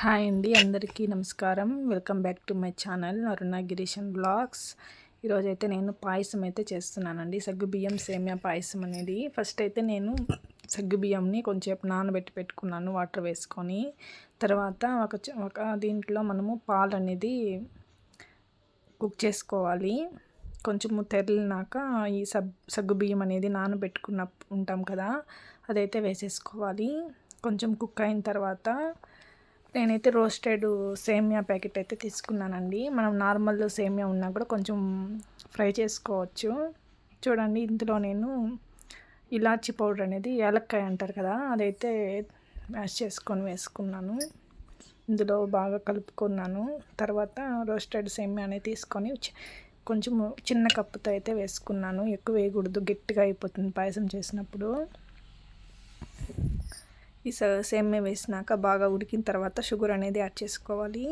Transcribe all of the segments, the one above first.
Hi అండి, అందరికీ నమస్కారం. Welcome back to my channel Aruna Gireeshan blogs. ఈరోజైతే నేను పాయసం అయితే చేస్తున్నానండి. సగ్గుబియ్యం సేమియా పాయసం అనేది. ఫస్ట్ అయితే నేను సగ్గుబియ్యంని కొంచెంసేపు నానబెట్టి పెట్టుకున్నాను వాటర్ వేసుకొని. తర్వాత ఒక దీంట్లో మనము పాలు అనేది కుక్ చేసుకోవాలి. కొంచెము తెరిలినాక ఈ సగ్గుబియ్యం అనేది నానబెట్టుకున్న ఉంటాం కదా, అదైతే వేసేసుకోవాలి. కొంచెం కుక్ అయిన తర్వాత నేనైతే రోస్టెడ్ సేమియా ప్యాకెట్ అయితే తీసుకున్నానండి. మనం నార్మల్ సేమియా ఉన్నా కూడా కొంచెం ఫ్రై చేసుకోవచ్చు. చూడండి, ఇందులో నేను ఇలాచీ పౌడర్ అనేది, యాలక్కాయ అంటారు కదా, అదైతే మ్యాష్ చేసుకొని వేసుకున్నాను. ఇందులో బాగా కలుపుకున్నాను. తర్వాత రోస్టెడ్ సేమియా అనేది తీసుకొని కొంచెం చిన్న కప్పుతో అయితే వేసుకున్నాను. ఎక్కువ వేయకూడదు, గట్టిగా అయిపోతుంది పాయసం చేసినప్పుడు. ఈ సేమియా వేసినాక బాగా ఉడికిన తర్వాత షుగర్ అనేది యాడ్ చేసుకోవాలి.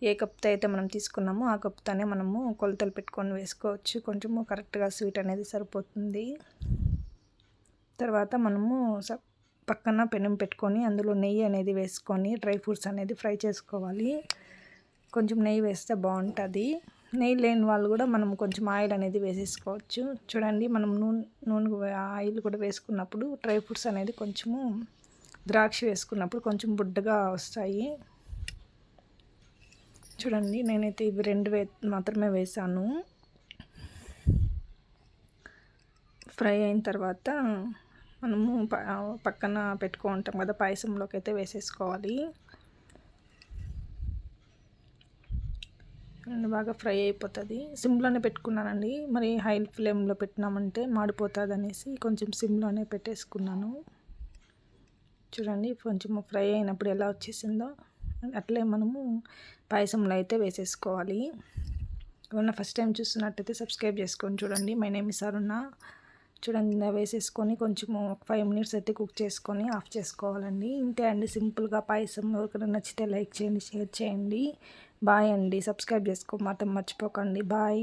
ఏ కప్తో అయితే మనం తీసుకున్నామో ఆ కప్తోనే మనము కొలతలు పెట్టుకొని వేసుకోవచ్చు. కొంచెము కరెక్ట్గా స్వీట్ అనేది సరిపోతుంది. తర్వాత మనము పక్కన పెనం పెట్టుకొని అందులో నెయ్యి అనేది వేసుకొని డ్రై ఫ్రూట్స్ అనేది ఫ్రై చేసుకోవాలి. కొంచెం నెయ్యి వేస్తే బాగుంటుంది. నెయ్యి లేని వాళ్ళు కూడా మనం కొంచెం ఆయిల్ అనేది వేసేసుకోవచ్చు. చూడండి, మనం నూనె ఆయిల్ కూడా వేసుకున్నప్పుడు డ్రై ఫ్రూట్స్ అనేది కొంచెము ద్రాక్ష వేసుకున్నప్పుడు కొంచెం బుడ్డగా వస్తాయి. చూడండి, నేనైతే ఇవి రెండు మాత్రమే వేసాను. ఫ్రై అయిన తర్వాత మనము పక్కన పెట్టుకుంటాం కదా, పాయసంలోకి అయితే వేసేసుకోవాలి. బాగా ఫ్రై అయిపోతుంది. సిమ్లోనే పెట్టుకున్నానండి. మరి హై ఫ్లేమ్లో పెట్టినామంటే మాడిపోతుంది అనేసి కొంచెం సిమ్లోనే పెట్టేసుకున్నాను. చూడండి, కొంచెం ఫ్రై అయినప్పుడు ఎలా వచ్చేసిందో అట్లే మనము పాయసంలో అయితే వేసేసుకోవాలి. ఏమన్నా ఫస్ట్ టైం చూస్తున్నట్టయితే సబ్స్క్రైబ్ చేసుకొని చూడండి. మై నేమ్ ఇస్ అరుణ. చూడండి, వేసేసుకొని కొంచెము 5 మినిట్స్ అయితే కుక్ చేసుకొని ఆఫ్ చేసుకోవాలండి. ఇంతే అండి, సింపుల్గా పాయసం. ఎవరికైనా నచ్చితే లైక్ చేయండి, షేర్ చేయండి. బాయ్ అండి. సబ్స్క్రైబ్ చేసుకో మాత్రం మర్చిపోకండి. బాయ్.